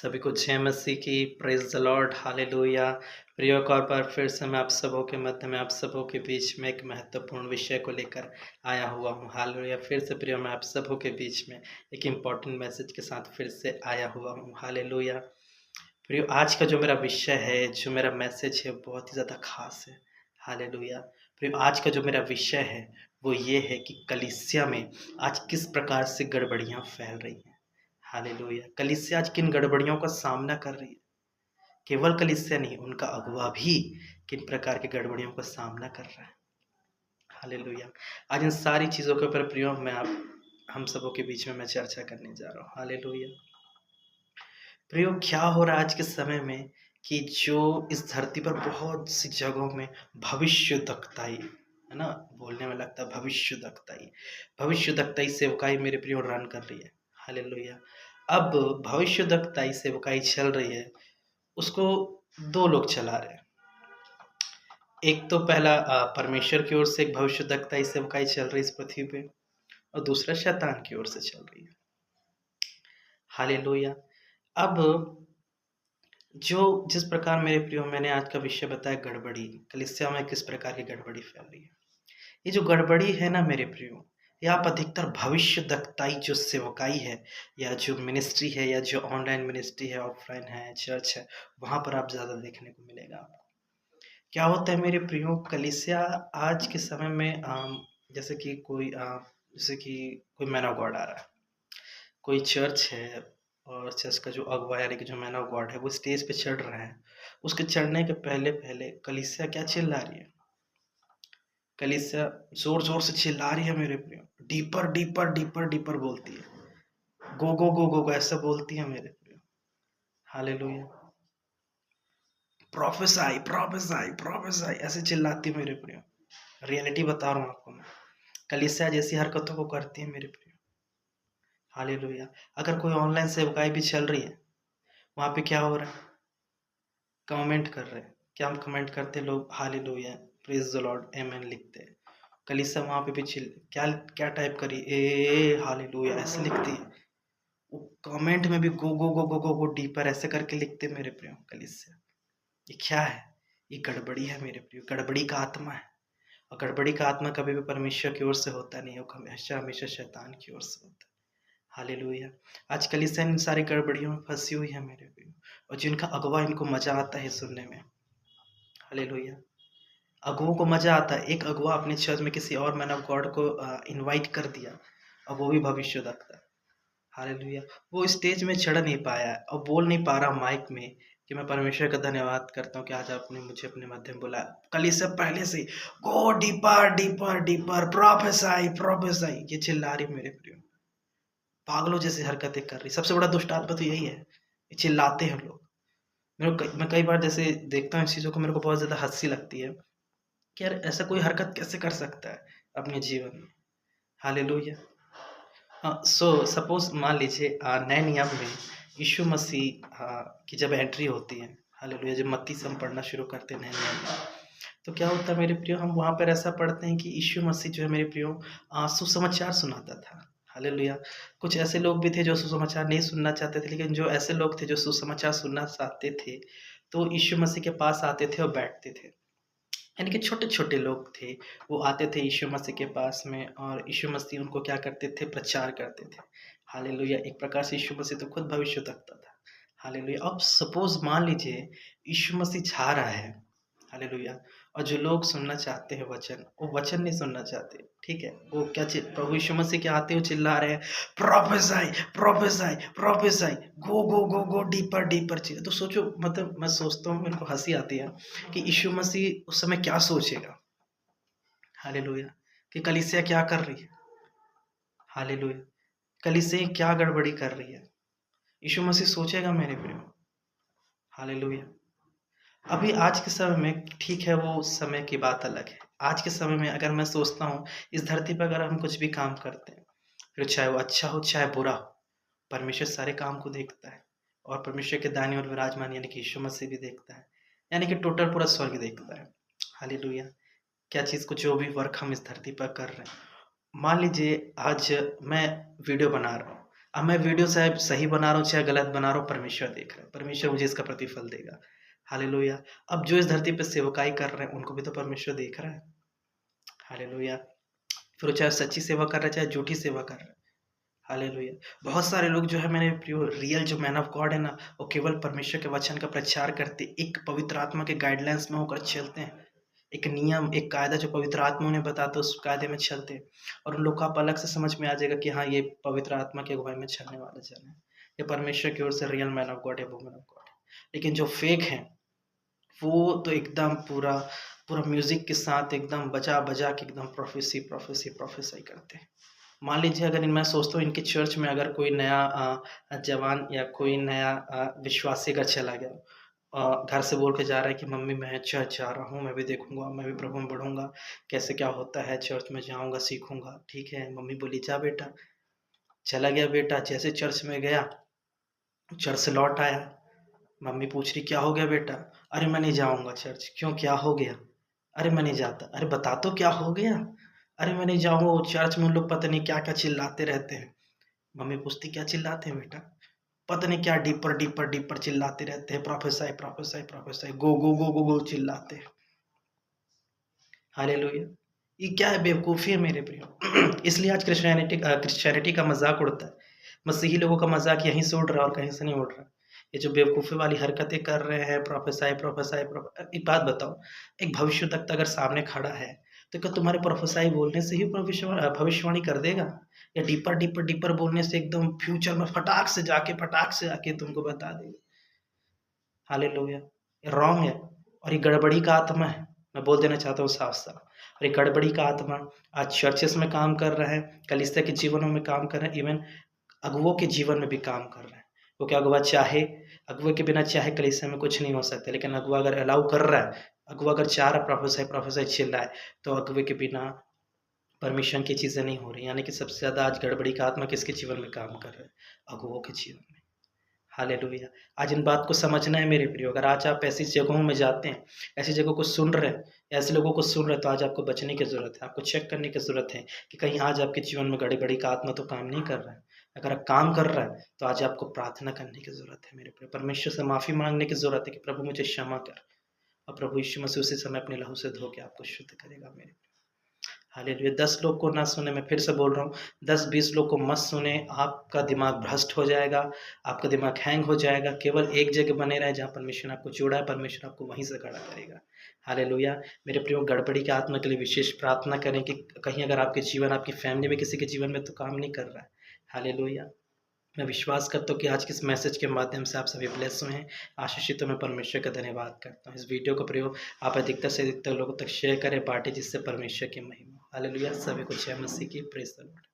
सभी को जय मसीह की। Praise the Lord, hallelujah. प्रिय एक और बार फिर से मैं आप सबों के मध्य में, आप सबों के बीच में एक महत्वपूर्ण विषय को लेकर आया हुआ हूँ। हालेलुया। फिर से प्रिय मैं आप सबों के बीच में एक इम्पॉर्टेंट मैसेज के साथ फिर से आया हुआ हूँ। हालेलुया। प्रिय आज का जो मेरा विषय है, जो मेरा मैसेज है, बहुत ही ज़्यादा खास है। हालेलुया। प्रिय आज का जो मेरा विषय है वो ये है कि कलीसिया में आज किस प्रकार से गड़बड़ियाँ फैल रही हैं। हालेलुया। कलीसिया आज किन गड़बड़ियों का सामना कर रही है। केवल कलीसिया नहीं, उनका अगुवा भी किन प्रकार की गड़बड़ियों का सामना कर रहा है। हालेलुया। आज इन सारी चीज़ों के ऊपर प्रियो मैं आप हम सबों के बीच में मैं चर्चा करने जा रहा हूँ। हालेलुया। प्रियो क्या हो रहा है आज के समय में कि जो इस धरती पर बहुत सी जगहों में भविष्यद्वक्ताई है ना, बोलने में लगता है भविष्यद्वक्ताई सेवकाई मेरे प्रियो रन कर रही है। हालेलुया। अब भविष्यद्वक्ताई सेवकाई चल रही है, उसको दो लोग चला रहे हैं। एक तो पहला परमेश्वर की ओर से एक भविष्यद्वक्ताई सेवकाई चल रही है इस पृथ्वी पे, और दूसरा शैतान की ओर से चल रही है। हालेलुया। अब जो जिस प्रकार मेरे प्रियो मैंने आज का विषय बताया, गड़बड़ी कलीसिया में किस प्रकार की गड़बड़ी फैल रही है। ये जो गड़बड़ी है ना मेरे प्रियो, ये आप अधिकतर भविष्यद्वक्ताई जो सेवकाई है, या जो मिनिस्ट्री है, या जो ऑनलाइन मिनिस्ट्री है, ऑफलाइन है, चर्च है, वहाँ पर आप ज़्यादा देखने को मिलेगा आपको। क्या होता है मेरे प्रियो, कलीसिया आज के समय में जैसे कि कोई मैन ऑफ गॉड आ रहा है, कोई चर्च है, और चर्च का जो अगुवा यानी कि जो मैन ऑफ गॉड है वो स्टेज पे चढ़ रहा है। उसके चढ़ने के पहले पहले कलीसिया क्या चिल्ला रही है? कलीसिया जोर जोर से चिल्ला रही है मेरे प्रियो, डीपर डीपर डीपर डीपर बोलती है, गो गो गो गो गो ऐसा बोलती है मेरे प्रियो। हालेलुया। प्रोफेसाई प्रोफेसाई प्रोफेसाई ऐसे चिल्लाती है मेरे प्रियो। रियलिटी बता रहा हूँ आपको मैं, कलीसिया जैसी हरकतों को करती है मेरे प्रियो। हालेलुया। अगर कोई ऑनलाइन सेवकाई भी चल रही है, वहाँ पे क्या हो रहा है? कमेंट कर रहे हैं। क्या हम कमेंट करते हैं लोग? हालेलुया, प्रेज द लॉर्ड, आमेन लिखते हैं। कलीसिया वहाँ पे भी चिल क्या क्या टाइप करी, ए हालेलुया ऐसे लिखती है। वो कमेंट में भी गो गो गो गो गो गो डीपर ऐसे करके लिखते मेरे प्रियो कलीसिया। ये क्या है? ये गड़बड़ी है मेरे प्रियो, गड़बड़ी का आत्मा है। और गड़बड़ी का आत्मा कभी भी परमेश्वर की ओर से होता नहीं है, वो हमेशा हमेशा शैतान की ओर से होता है। हालेलुया। आज कलीसिया इन सारी गड़बड़ियों में फंसी हुई है मेरे प्रियो, और जिनका अगुवा इनको मजा आता है सुनने में। हालेलुया। अगुओं को मजा आता है। एक अगुआ अपने चर्च में किसी और मैन ऑफ गॉड को इनवाइट कर दिया, और वो भी भविष्यद्वक्ता। हालेलुया। वो स्टेज में चढ़ नहीं पाया और बोल नहीं पा रहा माइक में कि मैं परमेश्वर का धन्यवाद करता हूँ कि आज आपने मुझे अपने मध्य में बुलाया। कल इससे पहले से गो डीपर डीपर डीपर प्रोफेसाई प्रोफेसाई ये चिल्ला रही मेरे प्रियो, पागलों जैसी हरकतें कर रही। सबसे बड़ा दुष्ट आत्मा तो यही है, ये चिल्लाते हैं लोग। मैं कई बार जैसे देखता हूँ इस चीज़ों को, मेरे को बहुत ज़्यादा हंसी लगती है कि यार ऐसा कोई हरकत कैसे कर सकता है अपने जीवन में। हालेलुया। सो सपोज मान लीजिए नए नियम में यीशु मसीह की जब एंट्री होती है, हालेलुया, जब मत्ती से हम पढ़ना शुरू करते हैं नए नियम में, तो क्या होता है मेरे प्रियो, हम वहाँ पर ऐसा पढ़ते हैं कि यीशु मसीह जो है मेरे प्रियो सुसमाचार सुनाता था। हालेलुया। कुछ ऐसे लोग भी थे जो सुसमाचार नहीं सुनना चाहते थे, लेकिन जो ऐसे लोग थे जो सुसमाचार सुनना चाहते थे, तो यीशु मसीह के पास आते थे और बैठते थे। यानी कि छोटे-छोटे लोग थे, वो आते थे यीशु मसीह के पास में, और यीशु मसीह उनको क्या करते थे? प्रचार करते थे। हालेलुया। एक प्रकार से यीशु मसीह तो खुद भविष्यद्वक्ता था। हालेलुया। अब सपोज़ मान लीजिए यीशु मसीह जा रहा है, हालेलुया, और जो लोग सुनना चाहते हैं वचन, वो वचन नहीं सुनना चाहते, ठीक है? वो क्या प्रभु यीशु मसीह के आते हुए चिल्ला रहे हैं, प्रोफेसाई प्रोफेसाई प्रोफेसाई, गो गो गो गो डीपर डीपर चाहिए। तो सोचो, मतलब मैं सोचता हूँ, मेरे को हँसी आती है कि यीशु मसीह उस समय क्या सोचेगा। हालेलुया। कि कलीसिया क्या कर रही है। हालेलुया। कलीसिया क्या गड़बड़ी कर रही है। यीशु मसीह सोचेगा मेरे प्रियो। हालेलुया। अभी आज के समय में ठीक है, वो समय की बात अलग है। आज के समय में अगर मैं सोचता हूँ, इस धरती पर अगर हम कुछ भी काम करते हैं, फिर चाहे वो अच्छा हो चाहे बुरा हो, परमेश्वर सारे काम को देखता है, और परमेश्वर के दाहिनी ओर विराजमान यानी कि यीशु मसीह भी देखता है, यानी कि टोटल पूरा स्वर्ग देखता है। हालेलुया। क्या चीज़ को, जो भी वर्क हम इस धरती पर कर रहे हैं, मान लीजिए आज मैं वीडियो बना रहा हूँ, अब मैं वीडियो चाहे सही बना रहा हूँ चाहे गलत बना रहा हूँ, परमेश्वर देख रहा है, परमेश्वर मुझे इसका प्रतिफल देगा। हालेलुया। अब जो इस धरती पे सेवकाई कर रहे हैं उनको भी तो परमेश्वर देख रहा है। हालेलुया। फिर वो चाहे सच्ची सेवा कर रहे हैं चाहे झूठी सेवा कर रहे हैं। हालेलुया। बहुत सारे लोग जो है मेरे प्रियो रियल जो मैन ऑफ गॉड है ना, वो केवल परमेश्वर के वचन का प्रचार करते, एक पवित्र आत्मा के गाइडलाइंस में होकर चलते हैं। एक नियम, एक कायदा जो पवित्र आत्मा उन्हें बताता है उस कायदे में चलते हैं। और उन लोग को आप अलग से समझ में आ जाएगा कि हाँ, ये पवित्र आत्मा की अगुवाई में चलने वाले जन है। ये परमेश्वर की ओर से रियल मैन ऑफ गॉड है, वुमन ऑफ गॉड है। लेकिन जो फेक हैं, वो तो एकदम पूरा पूरा म्यूजिक के साथ एकदम बजा बजा के एकदम प्रोफेसी प्रोफेसी प्रोफेसाई करते हैं। मान लीजिए अगर मैं सोचता हूँ इनके चर्च में अगर कोई नया जवान या कोई नया विश्वासी अगर चला गया, घर से बोल के जा रहा है कि मम्मी मैं चर्च जा रहा हूँ, मैं भी देखूंगा, मैं भी प्रभु में बढ़ूंगा, कैसे क्या होता है चर्च में जाऊंगा, सीखूंगा। ठीक है, मम्मी बोली जा बेटा। चला गया बेटा, जैसे चर्च में गया, चर्च से लौट आया, मम्मी पूछ रही क्या हो गया बेटा? अरे मैं नहीं जाऊंगा चर्च। क्यों, क्या हो गया? अरे मैं नहीं जाता। अरे बता तो क्या हो गया? अरे मैं नहीं जाऊंगा, वो चर्च में उन लोग पता नहीं क्या क्या चिल्लाते रहते हैं। मम्मी पूछती क्या चिल्लाते हैं बेटा? पता नहीं क्या डीपर डीपर डीपर चिल्लाते रहते हैं, प्रोफेसाई प्रोफेसाई प्रोफेसाई, गो गो गो गो गो चिल्लाते हैं। हालेलुया। ये क्या है, बेवकूफ़ी है मेरे प्रियो। इसलिए आज क्रिश्चियनिटी का मजाक उड़ता है। मसीही लोगों का मजाक यहीं से उड़ रहा है और कहीं से नहीं उड़ रहा। ये जो बेवकूफ़ी वाली हरकतें कर रहे हैं, प्रोफेसाई प्रोफेसाई एक बात बताओ, एक भविष्यवक्ता अगर सामने खड़ा है तो क्या तुम्हारे प्रोफेसाई बोलने से ही भविष्यवाणी कर देगा, या डीपर डीपर डीपर बोलने से एकदम फ्यूचर में फटाक से जाके तुमको बता देगा? हालेलुया। ये रॉन्ग है और ये गड़बड़ी का आत्मा है। मैं बोल देना चाहता हूँ साफ-साफ। और ये गड़बड़ी का आत्मा आज चर्चेस में काम कर रहा है, कलीसिया के जीवनों में काम कर रहा है, इवन अगुवों के जीवन में भी काम कर रहा है। क्योंकि अगुवा चाहे, अगुवे के बिना चाहे कलीसिया में कुछ नहीं हो सकता, लेकिन अगुवा अगर अलाउ कर रहा है, अगुवा अगर चाह रहा है प्रोफेसर चिल्ला रहा है, तो अगुवे के बिना परमिशन की चीज़ें नहीं हो रही। यानी कि सबसे ज़्यादा आज गड़बड़ी का आत्मा किसके जीवन में काम कर रहा है? अगुवों के जीवन में। हालेलुया। आज इन बात को समझना है मेरे प्रियो। अगर आज आप ऐसी जगहों में जाते हैं, ऐसी जगहों को सुन रहे हैं, ऐसे लोगों को सुन रहे हैं, तो आज आपको बचने की ज़रूरत है। आपको चेक करने की ज़रूरत है कि कहीं आज आपके जीवन में गड़बड़ी का आत्मा तो काम नहीं कर रहा है। अगर आप काम कर रहा है, तो आज आपको प्रार्थना करने की ज़रूरत है मेरे प्रियो। परमेश्वर से माफ़ी माँगने की ज़रूरत है कि प्रभु मुझे क्षमा कर। और प्रभु यीशु मसीह उसी समय अपने लहू से धो के आपको शुद्ध करेगा मेरे प्रियो। हालेलुया। 10 लोग को ना सुने, मैं फिर से बोल रहा हूँ, 10-20 लोग को मत सुने, आपका दिमाग भ्रष्ट हो जाएगा, आपका दिमाग हैंग हो जाएगा। केवल एक जगह बने रहें जहाँ परमेश्वर ने आपको जोड़ा है, परमेश्वर आपको वहीं से खड़ा करेगा। हालेलुया। मेरे प्रियो, गड़बड़ी के आत्मा के लिए विशेष प्रार्थना करें कि कहीं अगर आपके जीवन, आपकी फैमिली में किसी के जीवन में तो काम नहीं कर रहा है। हालेलुया। मैं विश्वास करता हूँ कि आज के इस मैसेज के माध्यम से आप सभी ब्लेस हुए हैं, आशीषित हुए। मैं परमेश्वर का धन्यवाद करता हूँ। इस वीडियो का प्रयोग आप अधिकतर से अधिकतर लोगों तक शेयर करें, बांटें, जिससे परमेश्वर की महिमा हो। हालेलुया। सभी को जय मसीह की। Praise the Lord.